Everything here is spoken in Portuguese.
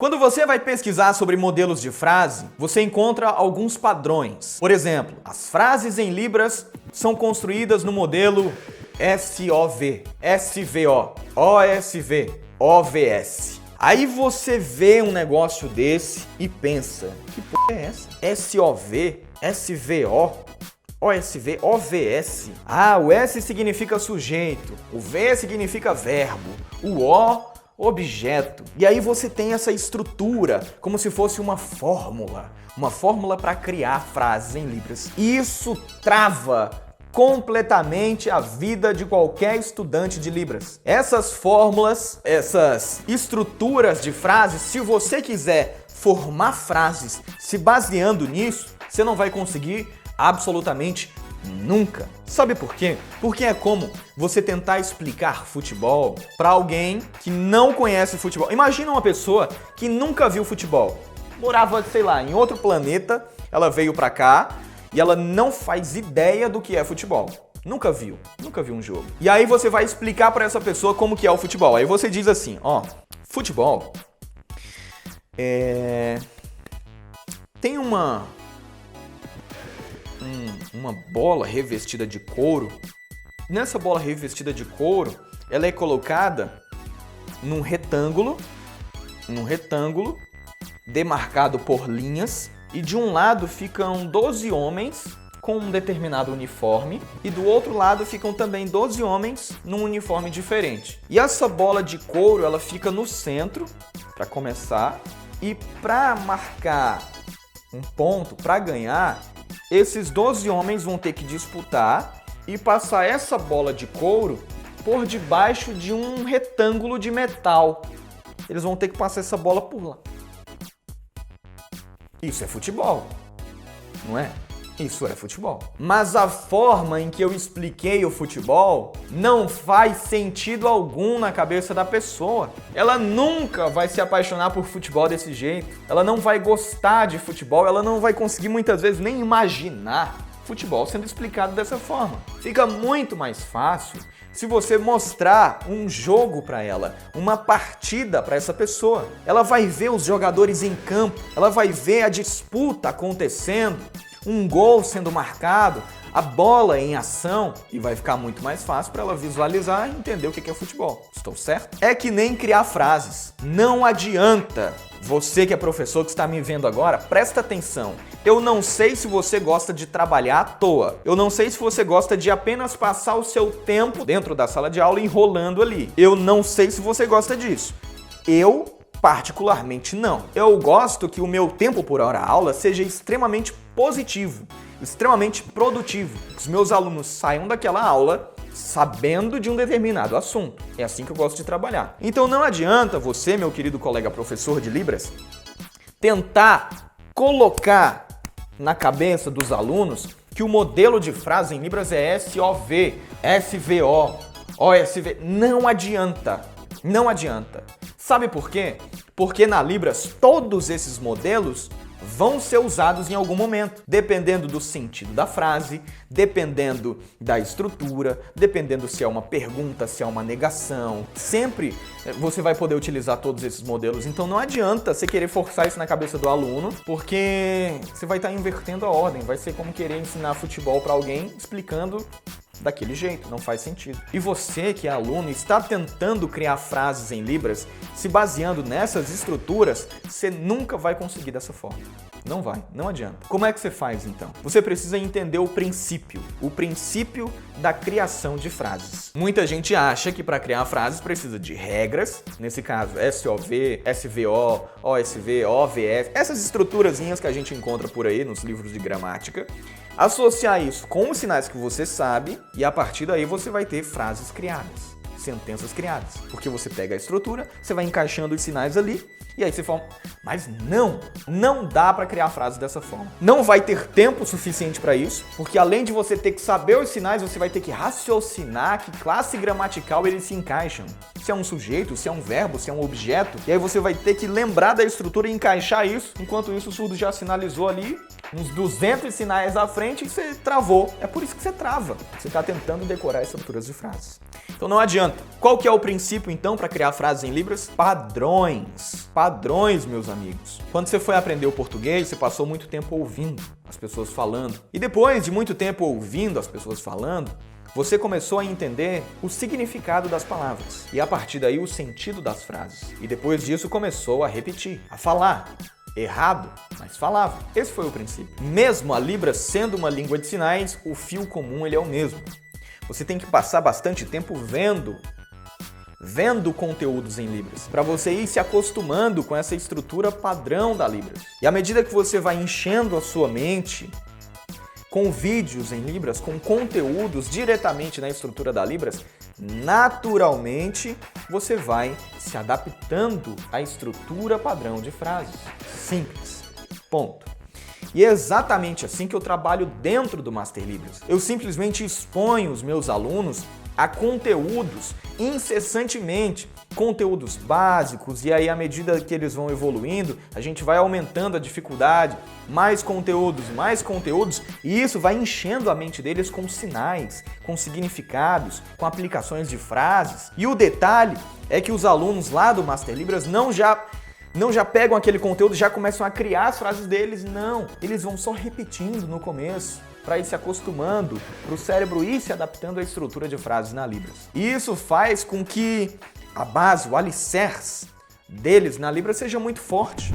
Quando você vai pesquisar sobre modelos de frase, você encontra alguns padrões. Por exemplo, as frases em Libras são construídas no modelo SOV, SVO, OSV, OVS. Aí você vê um negócio desse e pensa, que porra é essa? SOV, SVO, OSV, OVS. Ah, o S significa sujeito, o V significa verbo, o O objeto. E aí você tem essa estrutura, como se fosse uma fórmula para criar frases em Libras. E isso trava completamente a vida de qualquer estudante de Libras. Essas fórmulas, essas estruturas de frases, se você quiser formar frases se baseando nisso, você não vai conseguir absolutamente nunca. Sabe por quê? Porque é como você tentar explicar futebol para alguém que não conhece futebol. Imagina uma pessoa que nunca viu futebol. Morava, sei lá, em outro planeta, ela veio para cá e ela não faz ideia do que é futebol. Nunca viu um jogo. E aí você vai explicar para essa pessoa como que é o futebol. Aí você diz assim, ó, futebol tem uma bola revestida de couro. Nessa bola revestida de couro, ela é colocada num retângulo demarcado por linhas, e de um lado ficam 12 homens com um determinado uniforme e do outro lado ficam também 12 homens num uniforme diferente. E essa bola de couro, ela fica no centro para começar, e para marcar um ponto, para ganhar, esses 12 homens vão ter que disputar e passar essa bola de couro por debaixo de um retângulo de metal. Eles vão ter que passar essa bola por lá. Isso é futebol, não é? Isso é futebol. Mas a forma em que eu expliquei o futebol não faz sentido algum na cabeça da pessoa. Ela nunca vai se apaixonar por futebol desse jeito. Ela não vai gostar de futebol, ela não vai conseguir muitas vezes nem imaginar futebol sendo explicado dessa forma. Fica muito mais fácil se você mostrar um jogo para ela, uma partida para essa pessoa. Ela vai ver os jogadores em campo, ela vai ver a disputa acontecendo, um gol sendo marcado, a bola em ação, e vai ficar muito mais fácil para ela visualizar e entender o que é futebol. Estou certo? É que nem criar frases. Não adianta. Você que é professor que está me vendo agora, presta atenção. Eu não sei se você gosta de trabalhar à toa. Eu não sei se você gosta de apenas passar o seu tempo dentro da sala de aula enrolando ali. Eu não sei se você gosta disso. Eu, particularmente, não. Eu gosto que o meu tempo por hora aula seja extremamente positivo, extremamente produtivo. Que os meus alunos saiam daquela aula sabendo de um determinado assunto. É assim que eu gosto de trabalhar. Então não adianta você, meu querido colega professor de Libras, tentar colocar na cabeça dos alunos que o modelo de frase em Libras é SOV, SVO, OSV. Não adianta. Não adianta. Sabe por quê? Porque na Libras todos esses modelos vão ser usados em algum momento, dependendo do sentido da frase, dependendo da estrutura, dependendo se é uma pergunta, se é uma negação. Sempre você vai poder utilizar todos esses modelos, então não adianta você querer forçar isso na cabeça do aluno, porque você vai estar invertendo a ordem, vai ser como querer ensinar futebol para alguém explicando daquele jeito, não faz sentido. E você que é aluno está tentando criar frases em Libras, se baseando nessas estruturas, você nunca vai conseguir dessa forma. Não vai, não adianta. Como é que você faz então? Você precisa entender o princípio da criação de frases. Muita gente acha que para criar frases precisa de regras, nesse caso SOV, SVO, OSV, OVS, essas estruturazinhas que a gente encontra por aí nos livros de gramática. Associar isso com os sinais que você sabe e a partir daí você vai ter frases criadas, sentenças criadas. Porque você pega a estrutura, você vai encaixando os sinais ali e aí você forma Mas não dá para criar frases dessa forma. Não vai ter tempo suficiente para isso, porque além de você ter que saber os sinais, você vai ter que raciocinar que classe gramatical eles se encaixam. Se é um sujeito, se é um verbo, se é um objeto, e aí você vai ter que lembrar da estrutura e encaixar isso. Enquanto isso, o surdo já sinalizou ali uns 200 sinais à frente e você travou. É por isso que você trava. Você está tentando decorar estruturas de frases. Então não adianta. Qual que é o princípio, então, para criar frases em Libras? Padrões. Padrões, meus amigos. Quando você foi aprender o português, você passou muito tempo ouvindo as pessoas falando. E depois de muito tempo ouvindo as pessoas falando, você começou a entender o significado das palavras. E a partir daí, o sentido das frases. E depois disso, começou a repetir, a falar. Errado, mas falava. Esse foi o princípio. Mesmo a Libras sendo uma língua de sinais, o fio comum ele é o mesmo. Você tem que passar bastante tempo vendo conteúdos em Libras, para você ir se acostumando com essa estrutura padrão da Libras. E à medida que você vai enchendo a sua mente com vídeos em Libras, com conteúdos diretamente na estrutura da Libras, naturalmente você vai se adaptando à estrutura padrão de frases. Simples. Ponto. E é exatamente assim que eu trabalho dentro do Master Libras. Eu simplesmente exponho os meus alunos a conteúdos incessantemente, conteúdos básicos, e aí à medida que eles vão evoluindo, a gente vai aumentando a dificuldade, mais conteúdos, e isso vai enchendo a mente deles com sinais, com significados, com aplicações de frases. E o detalhe é que os alunos lá do Master Libras não já pegam aquele conteúdo e já começam a criar as frases deles, não. Eles vão só repetindo no começo, para ir se acostumando, para o cérebro ir se adaptando à estrutura de frases na Libras. E isso faz com que a base, o alicerce deles na Libras seja muito forte.